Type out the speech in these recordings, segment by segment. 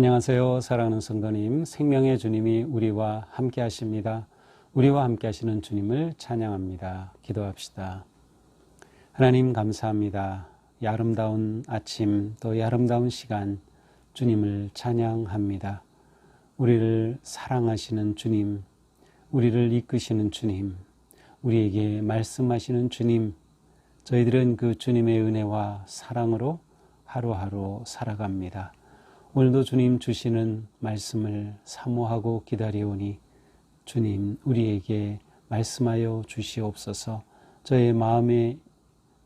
안녕하세요. 사랑하는 성도님, 생명의 주님이 우리와 함께 하십니다. 우리와 함께 하시는 주님을 찬양합니다. 기도합시다. 하나님 감사합니다. 이 아름다운 아침, 또 이 아름다운 시간 주님을 찬양합니다. 우리를 사랑하시는 주님, 우리를 이끄시는 주님, 우리에게 말씀하시는 주님, 저희들은 그 주님의 은혜와 사랑으로 하루하루 살아갑니다. 오늘도 주님 주시는 말씀을 사모하고 기다리오니 주님 우리에게 말씀하여 주시옵소서. 저의 마음에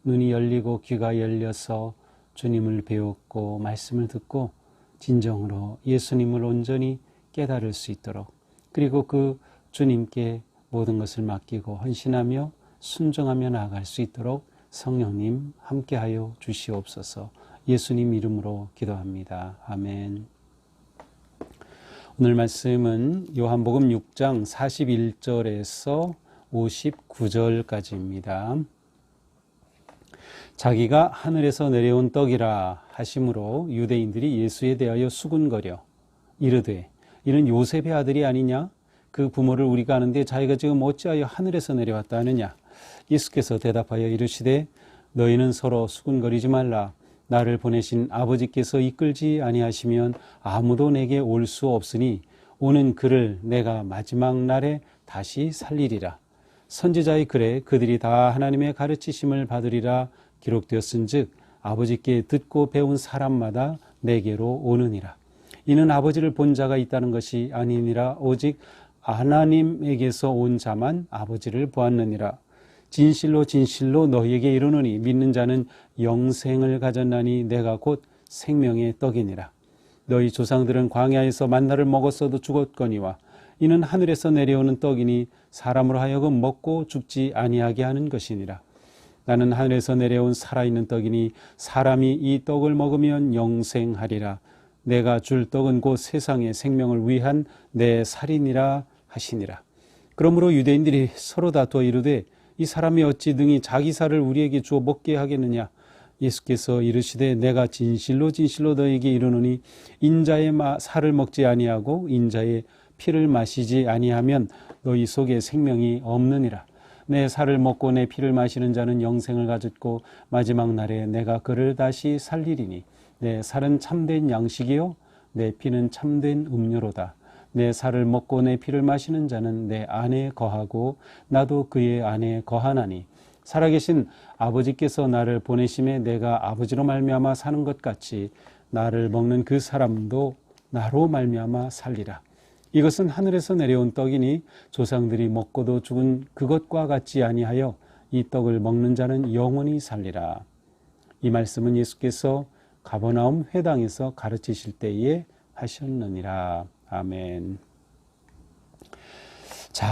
눈이 열리고 귀가 열려서 주님을 배웠고 말씀을 듣고 진정으로 예수님을 온전히 깨달을 수 있도록, 그리고 그 주님께 모든 것을 맡기고 헌신하며 순종하며 나아갈 수 있도록 성령님 함께하여 주시옵소서. 예수님 이름으로 기도합니다. 아멘. 오늘 말씀은 요한복음 6장 41절에서 59절까지입니다. 자기가 하늘에서 내려온 떡이라 하심으로 유대인들이 예수에 대하여 수군거려 이르되 이는 요셉의 아들이 아니냐? 그 부모를 우리가 아는데 자기가 지금 어찌하여 하늘에서 내려왔다 하느냐? 예수께서 대답하여 이르시되 너희는 서로 수군거리지 말라. 나를 보내신 아버지께서 이끌지 아니하시면 아무도 내게 올 수 없으니 오는 그를 내가 마지막 날에 다시 살리리라. 선지자의 글에 그들이 다 하나님의 가르치심을 받으리라 기록되었은즉 아버지께 듣고 배운 사람마다 내게로 오느니라. 이는 아버지를 본 자가 있다는 것이 아니니라 오직 하나님에게서 온 자만 아버지를 보았느니라. 진실로 진실로 너희에게 이르노니 믿는 자는 영생을 가졌나니 내가 곧 생명의 떡이니라. 너희 조상들은 광야에서 만나를 먹었어도 죽었거니와 이는 하늘에서 내려오는 떡이니 사람으로 하여금 먹고 죽지 아니하게 하는 것이니라. 나는 하늘에서 내려온 살아있는 떡이니 사람이 이 떡을 먹으면 영생하리라. 내가 줄 떡은 곧 세상의 생명을 위한 내 살이니라 하시니라. 그러므로 유대인들이 서로 다투어 이르되 이 사람이 어찌 등이 자기 살을 우리에게 주어 먹게 하겠느냐? 예수께서 이르시되 내가 진실로 진실로 너희에게 이르노니 인자의 살을 먹지 아니하고 인자의 피를 마시지 아니하면 너희 속에 생명이 없느니라. 내 살을 먹고 내 피를 마시는 자는 영생을 가졌고 마지막 날에 내가 그를 다시 살리리니 내 살은 참된 양식이요 내 피는 참된 음료로다. 내 살을 먹고 내 피를 마시는 자는 내 안에 거하고 나도 그의 안에 거하나니 살아계신 아버지께서 나를 보내심에 내가 아버지로 말미암아 사는 것 같이 나를 먹는 그 사람도 나로 말미암아 살리라. 이것은 하늘에서 내려온 떡이니 조상들이 먹고도 죽은 그것과 같지 아니하여 이 떡을 먹는 자는 영원히 살리라. 이 말씀은 예수께서 가버나움 회당에서 가르치실 때에 하셨느니라. 아멘. 자,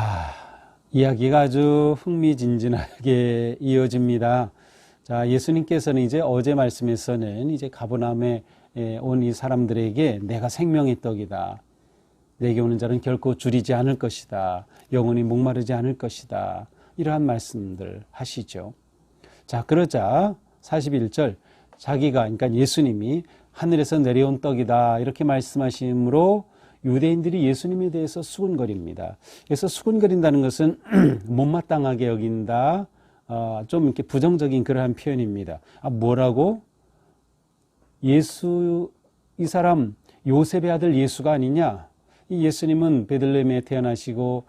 이야기가 아주 흥미진진하게 이어집니다. 자, 예수님께서는 이제 어제 말씀에서는 이제 가버나움에 온 이 사람들에게 내가 생명의 떡이다. 내게 오는 자는 결코 줄이지 않을 것이다. 영원히 목마르지 않을 것이다. 이러한 말씀들 하시죠. 자, 그러자 41절 자기가, 그러니까 예수님이 하늘에서 내려온 떡이다 이렇게 말씀하심으로 유대인들이 예수님에 대해서 수군거립니다. 그래서 수군거린다는 것은 못마땅하게 여긴다, 좀 이렇게 부정적인 그러한 표현입니다. 뭐라고? 예수, 이 사람 요셉의 아들 예수가 아니냐? 이 예수님은 베들레헴에 태어나시고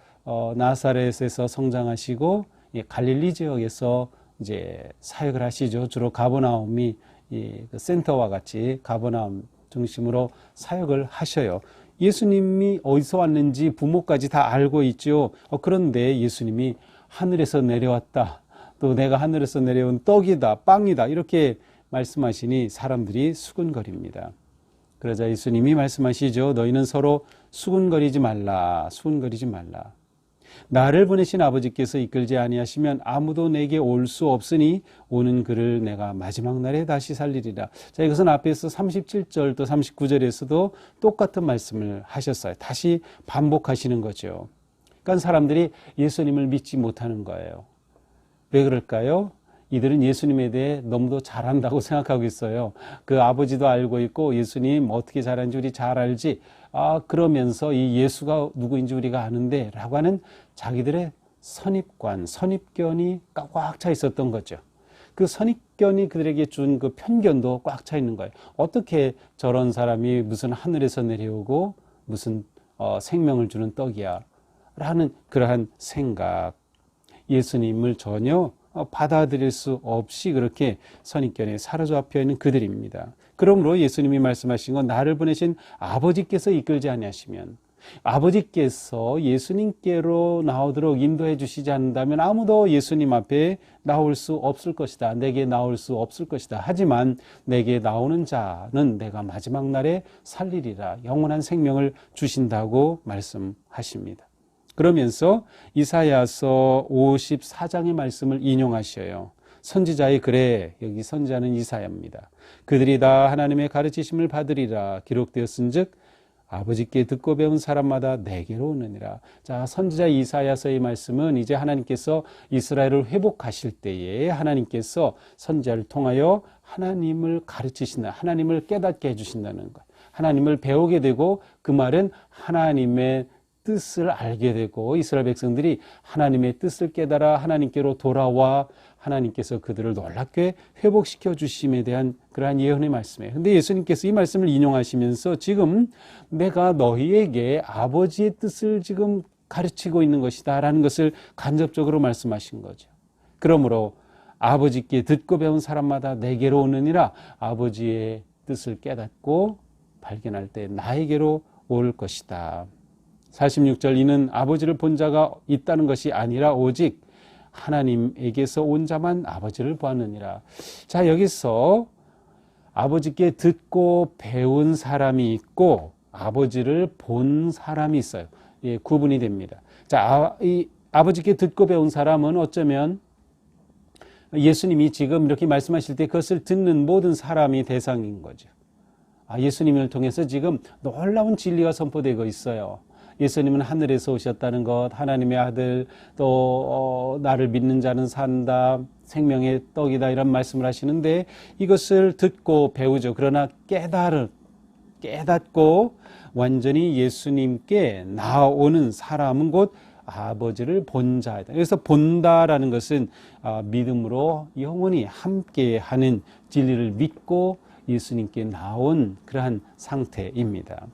나사렛에서 성장하시고 갈릴리 지역에서 이제 사역을 하시죠. 주로 가버나움이 그 센터와 같이 가버나움 중심으로 사역을 하셔요. 예수님이 어디서 왔는지 부모까지 다 알고 있죠. 그런데 예수님이 하늘에서 내려왔다. 또 내가 하늘에서 내려온 떡이다, 빵이다 이렇게 말씀하시니 사람들이 수군거립니다. 그러자 예수님이 말씀하시죠. 너희는 서로 수군거리지 말라. 수군거리지 말라. 나를 보내신 아버지께서 이끌지 아니하시면 아무도 내게 올 수 없으니 오는 그를 내가 마지막 날에 다시 살리리라. 자, 이것은 앞에서 37절 또 39절에서도 똑같은 말씀을 하셨어요. 다시 반복하시는 거죠. 그러니까 사람들이 예수님을 믿지 못하는 거예요. 왜 그럴까요? 이들은 예수님에 대해 너무도 잘 안다고 생각하고 있어요. 그 아버지도 알고 있고 예수님 어떻게 잘하는지 우리 잘 알지. 그러면서 이 예수가 누구인지 우리가 아는데 라고 하는 자기들의 선입관, 선입견이 꽉 차 있었던 거죠. 그 선입견이 그들에게 준 그 편견도 꽉 차 있는 거예요. 어떻게 저런 사람이 무슨 하늘에서 내려오고 무슨 생명을 주는 떡이야 라는 그러한 생각, 예수님을 전혀 받아들일 수 없이 그렇게 선입견에 사로잡혀 있는 그들입니다. 그러므로 예수님이 말씀하신 건 나를 보내신 아버지께서 이끌지 아니하시면, 아버지께서 예수님께로 나오도록 인도해 주시지 않는다면 아무도 예수님 앞에 나올 수 없을 것이다. 내게 나올 수 없을 것이다. 하지만 내게 나오는 자는 내가 마지막 날에 살리리라. 영원한 생명을 주신다고 말씀하십니다. 그러면서 이사야서 54장의 말씀을 인용하셔요. 선지자의 글에, 여기 선지자는 이사야입니다. 그들이 다 하나님의 가르치심을 받으리라 기록되었은즉 아버지께 듣고 배운 사람마다 내게로 오느니라. 자, 선지자 이사야서의 말씀은 이제 하나님께서 이스라엘을 회복하실 때에 하나님께서 선지자를 통하여 하나님을 가르치신다, 하나님을 깨닫게 해주신다는 것, 하나님을 배우게 되고 그 말은 하나님의 뜻을 알게 되고 이스라엘 백성들이 하나님의 뜻을 깨달아 하나님께로 돌아와 하나님께서 그들을 놀랍게 회복시켜 주심에 대한 그러한 예언의 말씀이에요. 근데 예수님께서 이 말씀을 인용하시면서 지금 내가 너희에게 아버지의 뜻을 지금 가르치고 있는 것이다 라는 것을 간접적으로 말씀하신 거죠. 그러므로 아버지께 듣고 배운 사람마다 내게로 오느니라. 아버지의 뜻을 깨닫고 발견할 때 나에게로 올 것이다. 46절 이는 아버지를 본 자가 있다는 것이 아니라 오직 하나님에게서 온 자만 아버지를 보았느니라. 자, 여기서 아버지께 듣고 배운 사람이 있고 아버지를 본 사람이 있어요. 예, 구분이 됩니다. 자, 이 아버지께 듣고 배운 사람은 어쩌면 예수님이 지금 이렇게 말씀하실 때 그것을 듣는 모든 사람이 대상인 거죠. 예수님을 통해서 지금 놀라운 진리가 선포되고 있어요. 예수님은 하늘에서 오셨다는 것, 하나님의 아들, 또 나를 믿는 자는 산다, 생명의 떡이다 이런 말씀을 하시는데 이것을 듣고 배우죠. 그러나 깨닫고 완전히 예수님께 나오는 사람은 곧 아버지를 본 자이다. 그래서 본다라는 것은 믿음으로 영원히 함께하는 진리를 믿고 예수님께 나온 그러한 상태입니다.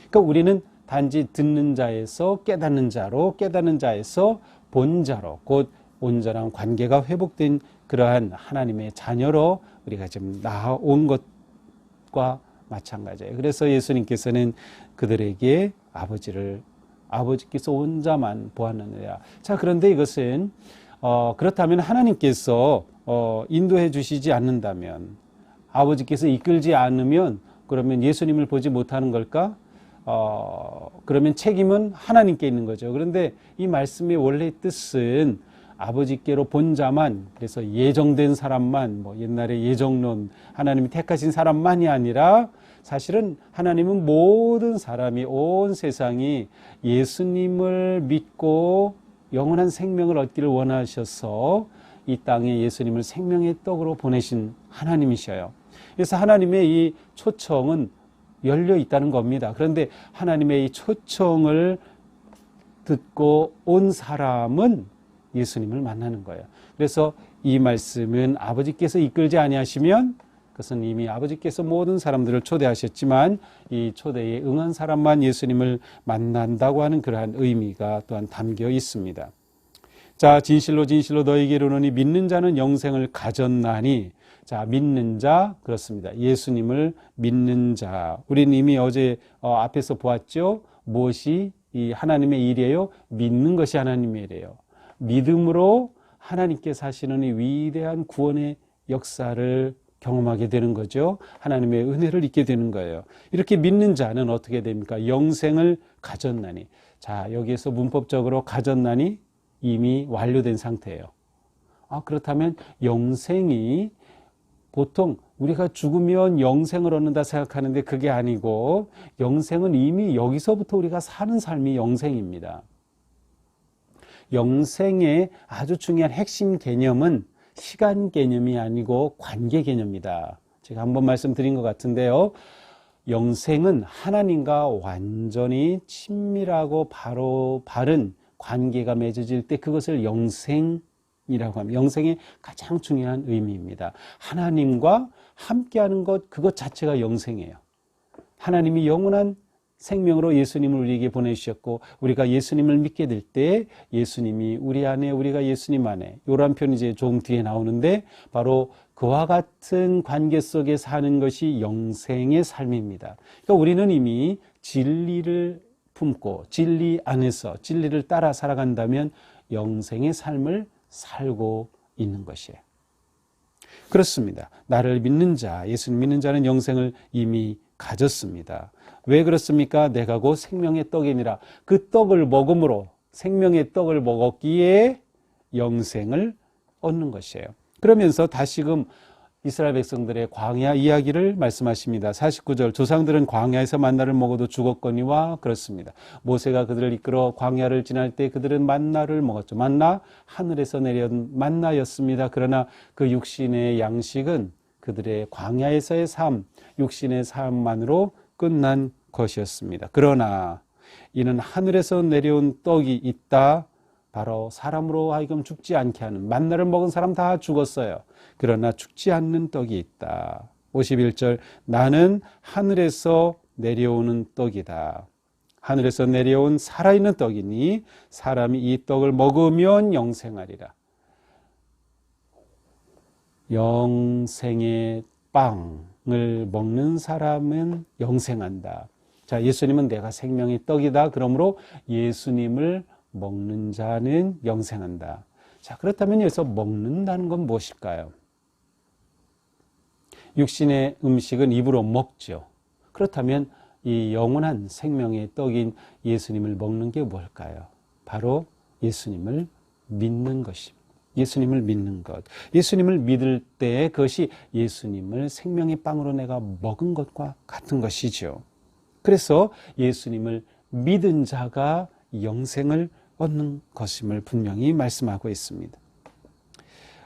그러니까 우리는 단지 듣는 자에서 깨닫는 자로, 깨닫는 자에서 본 자로, 곧 온전한 관계가 회복된 그러한 하나님의 자녀로 우리가 지금 나온 것과 마찬가지예요. 그래서 예수님께서는 그들에게 아버지께서 온 자만 보았느니라. 자, 그런데 이것은 그렇다면 하나님께서 인도해 주시지 않는다면, 아버지께서 이끌지 않으면 그러면 예수님을 보지 못하는 걸까? 그러면 책임은 하나님께 있는 거죠. 그런데 이 말씀의 원래 뜻은 아버지께로 본 자만, 그래서 예정된 사람만, 옛날에 예정론, 하나님이 택하신 사람만이 아니라 사실은 하나님은 모든 사람이, 온 세상이 예수님을 믿고 영원한 생명을 얻기를 원하셔서 이 땅에 예수님을 생명의 떡으로 보내신 하나님이셔요. 그래서 하나님의 이 초청은 열려 있다는 겁니다. 그런데 하나님의 이 초청을 듣고 온 사람은 예수님을 만나는 거예요. 그래서 이 말씀은 아버지께서 이끌지 아니하시면 그것은 이미 아버지께서 모든 사람들을 초대하셨지만 이 초대에 응한 사람만 예수님을 만난다고 하는 그러한 의미가 또한 담겨 있습니다. 자, 진실로 진실로 너희에게 이르노니 믿는 자는 영생을 가졌나니. 자, 믿는 자, 그렇습니다. 예수님을 믿는 자. 우리는 이미 어제 앞에서 보았죠. 무엇이 이 하나님의 일이에요? 믿는 것이 하나님의 일이에요. 믿음으로 하나님께서 하시는 이 위대한 구원의 역사를 경험하게 되는 거죠. 하나님의 은혜를 잊게 되는 거예요. 이렇게 믿는 자는 어떻게 됩니까? 영생을 가졌나니. 자, 여기에서 문법적으로 가졌나니 이미 완료된 상태예요. 그렇다면 영생이 보통 우리가 죽으면 영생을 얻는다 생각하는데 그게 아니고 영생은 이미 여기서부터 우리가 사는 삶이 영생입니다. 영생의 아주 중요한 핵심 개념은 시간 개념이 아니고 관계 개념이다. 제가 한번 말씀드린 것 같은데요. 영생은 하나님과 완전히 친밀하고 바른 관계가 맺어질 때 그것을 영생이라고 합니다. 영생의 가장 중요한 의미입니다. 하나님과 함께하는 것, 그것 자체가 영생이에요. 하나님이 영원한 생명으로 예수님을 우리에게 보내주셨고 우리가 예수님을 믿게 될 때 예수님이 우리 안에, 우리가 예수님 안에, 이런 표현이 이제 조금 뒤에 나오는데 바로 그와 같은 관계 속에 사는 것이 영생의 삶입니다. 그러니까 우리는 이미 진리를 품고 진리 안에서 진리를 따라 살아간다면 영생의 삶을 살고 있는 것이에요. 그렇습니다. 나를 믿는 자, 예수님 믿는 자는 영생을 이미 가졌습니다. 왜 그렇습니까? 내가 곧 생명의 떡이니라. 그 떡을 먹음으로, 생명의 떡을 먹었기에 영생을 얻는 것이에요. 그러면서 다시금 이스라엘 백성들의 광야 이야기를 말씀하십니다. 49절, 조상들은 광야에서 만나를 먹어도 죽었거니와 그렇습니다. 모세가 그들을 이끌어 광야를 지날 때 그들은 만나를 먹었죠. 만나, 하늘에서 내려온 만나였습니다. 그러나 그 육신의 양식은 그들의 광야에서의 삶, 육신의 삶만으로 끝난 것이었습니다. 그러나 이는 하늘에서 내려온 떡이 있다. 바로 사람으로 하여금 죽지 않게 하는, 만나를 먹은 사람 다 죽었어요. 그러나 죽지 않는 떡이 있다. 51절, 나는 하늘에서 내려오는 떡이다. 하늘에서 내려온 살아있는 떡이니 사람이 이 떡을 먹으면 영생하리라. 영생의 빵을 먹는 사람은 영생한다. 자, 예수님은 내가 생명의 떡이다. 그러므로 예수님을 먹는 자는 영생한다. 자, 그렇다면 여기서 먹는다는 건 무엇일까요? 육신의 음식은 입으로 먹죠. 그렇다면 이 영원한 생명의 떡인 예수님을 먹는 게 뭘까요? 바로 예수님을 믿는 것입니다. 예수님을 믿는 것. 예수님을 믿을 때 그것이 예수님을 생명의 빵으로 내가 먹은 것과 같은 것이죠. 그래서 예수님을 믿은 자가 영생을 얻는 것임을 분명히 말씀하고 있습니다.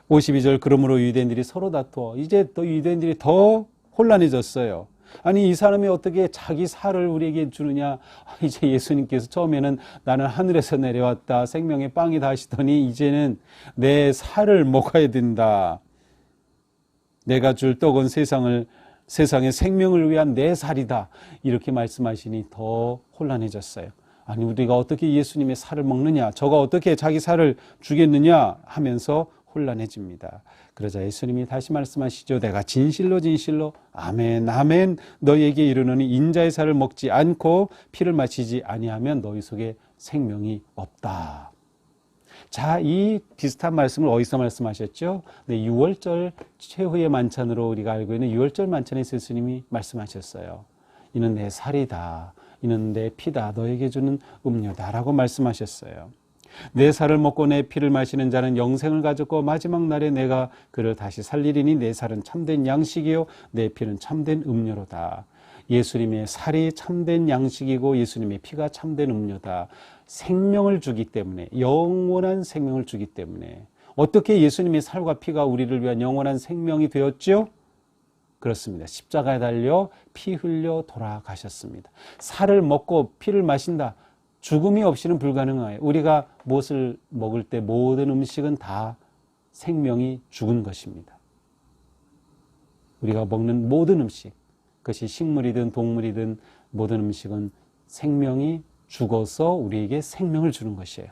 52절, 그러므로 유대인들이 서로 다투어. 이제 또 유대인들이 더 혼란해졌어요. 아니, 이 사람이 어떻게 자기 살을 우리에게 주느냐. 이제 예수님께서 처음에는 나는 하늘에서 내려왔다, 생명의 빵이다 하시더니 이제는 내 살을 먹어야 된다. 내가 줄 떡은 세상의 생명을 위한 내 살이다. 이렇게 말씀하시니 더 혼란해졌어요. 아니, 우리가 어떻게 예수님의 살을 먹느냐, 저가 어떻게 자기 살을 주겠느냐 하면서 혼란해집니다. 그러자 예수님이 다시 말씀하시죠. 내가 진실로 진실로 아멘 아멘 너희에게 이르노니 인자의 살을 먹지 않고 피를 마시지 아니하면 너희 속에 생명이 없다. 자, 이 비슷한 말씀을 어디서 말씀하셨죠? 네, 6월절 최후의 만찬으로 우리가 알고 있는 6월절 만찬에서 예수님이 말씀하셨어요. 이는 내 살이다. 이는 내 피다. 너에게 주는 음료다라고 말씀하셨어요. 내 살을 먹고 내 피를 마시는 자는 영생을 가졌고 마지막 날에 내가 그를 다시 살리리니 내 살은 참된 양식이요 내 피는 참된 음료로다. 예수님의 살이 참된 양식이고 예수님의 피가 참된 음료다. 생명을 주기 때문에, 영원한 생명을 주기 때문에. 어떻게 예수님의 살과 피가 우리를 위한 영원한 생명이 되었죠? 그렇습니다. 십자가에 달려 피 흘려 돌아가셨습니다. 살을 먹고 피를 마신다. 죽음이 없이는 불가능해요. 우리가 무엇을 먹을 때 모든 음식은 다 생명이 죽은 것입니다. 우리가 먹는 모든 음식, 그것이 식물이든 동물이든 모든 음식은 생명이 죽어서 우리에게 생명을 주는 것이에요.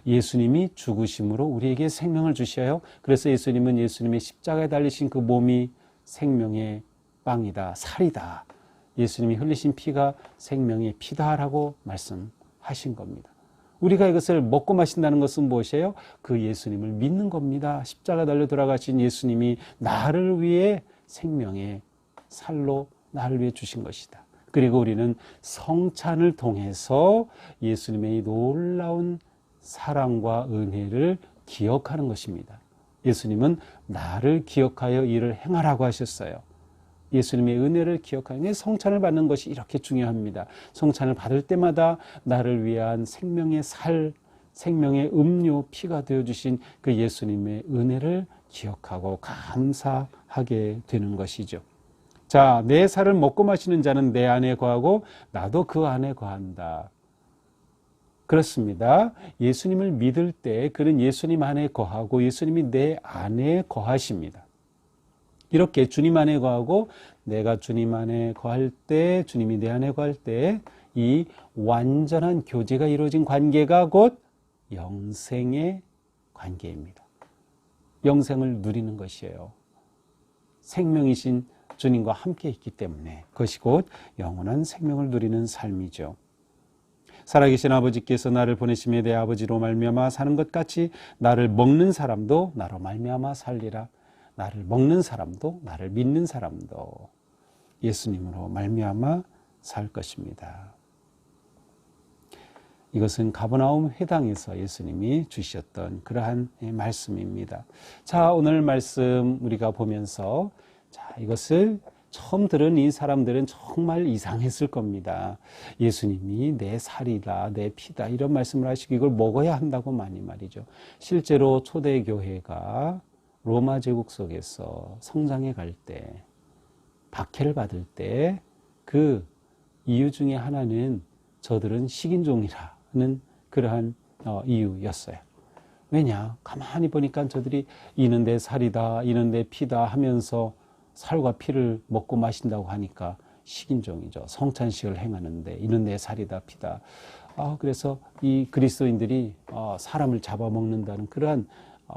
예수님이 죽으심으로 우리에게 생명을 주셔요. 그래서 예수님은 예수님의 십자가에 달리신 그 몸이 생명의 빵이다, 살이다. 예수님이 흘리신 피가 생명의 피다라고 말씀하신 겁니다. 우리가 이것을 먹고 마신다는 것은 무엇이에요? 그 예수님을 믿는 겁니다. 십자가 달려 돌아가신 예수님이 나를 위해 생명의 살로 나를 위해 주신 것이다. 그리고 우리는 성찬을 통해서 예수님의 이 놀라운 사랑과 은혜를 기억하는 것입니다. 예수님은 나를 기억하여 이를 행하라고 하셨어요. 예수님의 은혜를 기억하는 성찬을 받는 것이 이렇게 중요합니다. 성찬을 받을 때마다 나를 위한 생명의 살, 생명의 음료 피가 되어주신 그 예수님의 은혜를 기억하고 감사하게 되는 것이죠. 자, 내 살을 먹고 마시는 자는 내 안에 거하고 나도 그 안에 거한다. 그렇습니다. 예수님을 믿을 때 그는 예수님 안에 거하고 예수님이 내 안에 거하십니다. 이렇게 주님 안에 거하고 내가 주님 안에 거할 때, 주님이 내 안에 거할 때 이 완전한 교제가 이루어진 관계가 곧 영생의 관계입니다. 영생을 누리는 것이에요. 생명이신 주님과 함께 있기 때문에 그것이 곧 영원한 생명을 누리는 삶이죠. 살아계신 아버지께서 나를 보내심에 대해 아버지로 말미암아 사는 것 같이 나를 먹는 사람도 나로 말미암아 살리라. 나를 먹는 사람도 나를 믿는 사람도 예수님으로 말미암아 살 것입니다. 이것은 가버나움 회당에서 예수님이 주셨던 그러한 말씀입니다. 자, 오늘 말씀 우리가 보면서 자, 이것을 처음 들은 이 사람들은 정말 이상했을 겁니다. 예수님이 내 살이다, 내 피다 이런 말씀을 하시고 이걸 먹어야 한다고 많이 말이죠. 실제로 초대교회가 로마 제국 속에서 성장해 갈 때, 박해를 받을 때 그 이유 중에 하나는 저들은 식인종이라는 그러한 이유였어요. 왜냐? 가만히 보니까 저들이 이는 내 살이다, 이는 내 피다 하면서 살과 피를 먹고 마신다고 하니까 식인종이죠. 성찬식을 행하는데 이는 내 살이다, 피다. 그래서 이 그리스도인들이 사람을 잡아먹는다는 그러한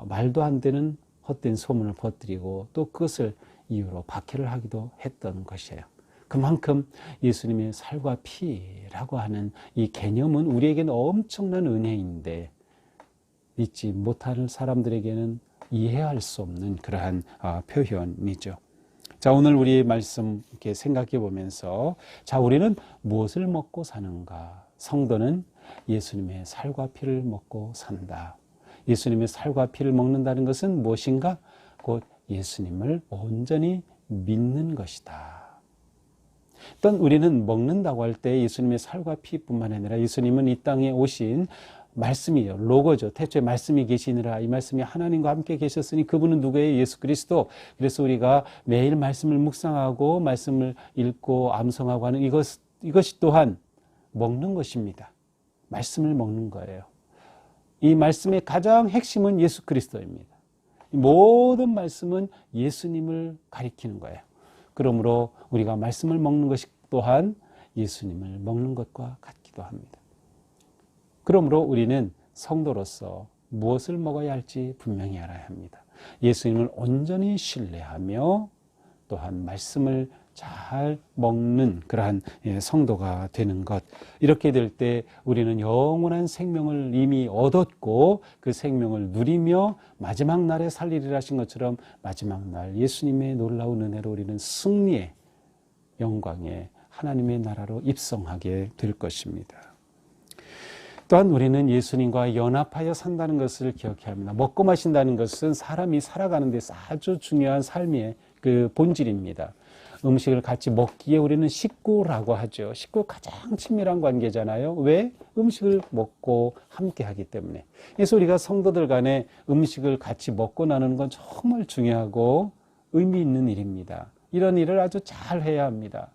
말도 안 되는 헛된 소문을 퍼뜨리고 또 그것을 이유로 박해를 하기도 했던 것이에요. 그만큼 예수님의 살과 피라고 하는 이 개념은 우리에게는 엄청난 은혜인데 믿지 못하는 사람들에게는 이해할 수 없는 그러한 표현이죠. 자, 오늘 우리 말씀 이렇게 생각해 보면서 자, 우리는 무엇을 먹고 사는가? 성도는 예수님의 살과 피를 먹고 산다. 예수님의 살과 피를 먹는다는 것은 무엇인가? 곧 예수님을 온전히 믿는 것이다. 또한 우리는 먹는다고 할 때 예수님의 살과 피뿐만 아니라 예수님은 이 땅에 오신 말씀이에요. 로고죠. 태초에 말씀이 계시니라. 이 말씀이 하나님과 함께 계셨으니 그분은 누구예요? 예수 그리스도. 그래서 우리가 매일 말씀을 묵상하고 말씀을 읽고 암송하고 하는 이것이 또한 먹는 것입니다. 말씀을 먹는 거예요. 이 말씀의 가장 핵심은 예수 그리스도입니다. 모든 말씀은 예수님을 가리키는 거예요. 그러므로 우리가 말씀을 먹는 것이 또한 예수님을 먹는 것과 같기도 합니다. 그러므로 우리는 성도로서 무엇을 먹어야 할지 분명히 알아야 합니다. 예수님을 온전히 신뢰하며 또한 말씀을 잘 먹는 그러한 성도가 되는 것. 이렇게 될 때 우리는 영원한 생명을 이미 얻었고 그 생명을 누리며 마지막 날에 살리리라 하신 것처럼 마지막 날 예수님의 놀라운 은혜로 우리는 승리의 영광의 하나님의 나라로 입성하게 될 것입니다. 또한 우리는 예수님과 연합하여 산다는 것을 기억해야 합니다. 먹고 마신다는 것은 사람이 살아가는 데서 아주 중요한 삶의 그 본질입니다. 음식을 같이 먹기에 우리는 식구라고 하죠. 식구 가장 친밀한 관계잖아요. 왜? 음식을 먹고 함께 하기 때문에. 그래서 우리가 성도들 간에 음식을 같이 먹고 나누는 건 정말 중요하고 의미 있는 일입니다. 이런 일을 아주 잘 해야 합니다.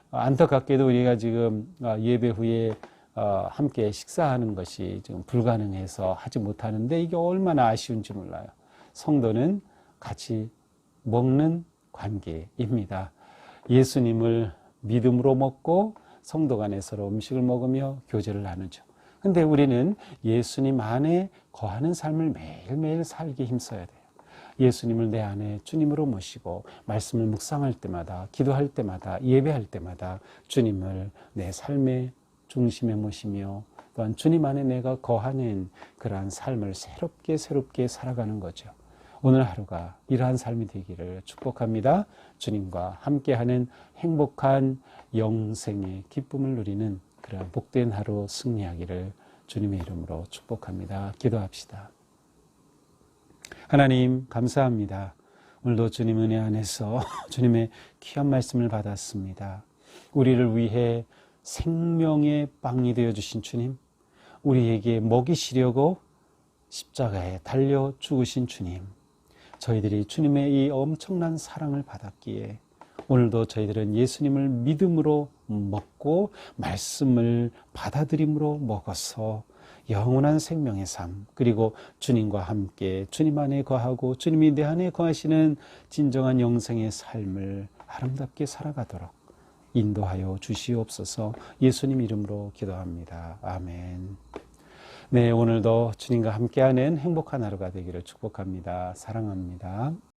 안타깝게도 우리가 지금 예배 후에 함께 식사하는 것이 지금 불가능해서 하지 못하는데 이게 얼마나 아쉬운지 몰라요. 성도는 같이 먹는 관계입니다. 예수님을 믿음으로 먹고 성도 간에 서로 음식을 먹으며 교제를 나누죠. 근데 우리는 예수님 안에 거하는 삶을 매일매일 살기 힘써야 돼요. 예수님을 내 안에 주님으로 모시고 말씀을 묵상할 때마다, 기도할 때마다, 예배할 때마다 주님을 내 삶의 중심에 모시며 또한 주님 안에 내가 거하는 그러한 삶을 새롭게 살아가는 거죠. 오늘 하루가 이러한 삶이 되기를 축복합니다. 주님과 함께하는 행복한 영생의 기쁨을 누리는 그런 복된 하루 승리하기를 주님의 이름으로 축복합니다. 기도합시다. 하나님 감사합니다. 오늘도 주님 은혜 안에서 주님의 귀한 말씀을 받았습니다. 우리를 위해 생명의 빵이 되어주신 주님, 우리에게 먹이시려고 십자가에 달려 죽으신 주님, 저희들이 주님의 이 엄청난 사랑을 받았기에 오늘도 저희들은 예수님을 믿음으로 먹고 말씀을 받아들임으로 먹어서 영원한 생명의 삶, 그리고 주님과 함께 주님 안에 거하고 주님이 내 안에 거하시는 진정한 영생의 삶을 아름답게 살아가도록 인도하여 주시옵소서. 예수님 이름으로 기도합니다. 아멘. 네, 오늘도 주님과 함께하는 행복한 하루가 되기를 축복합니다. 사랑합니다.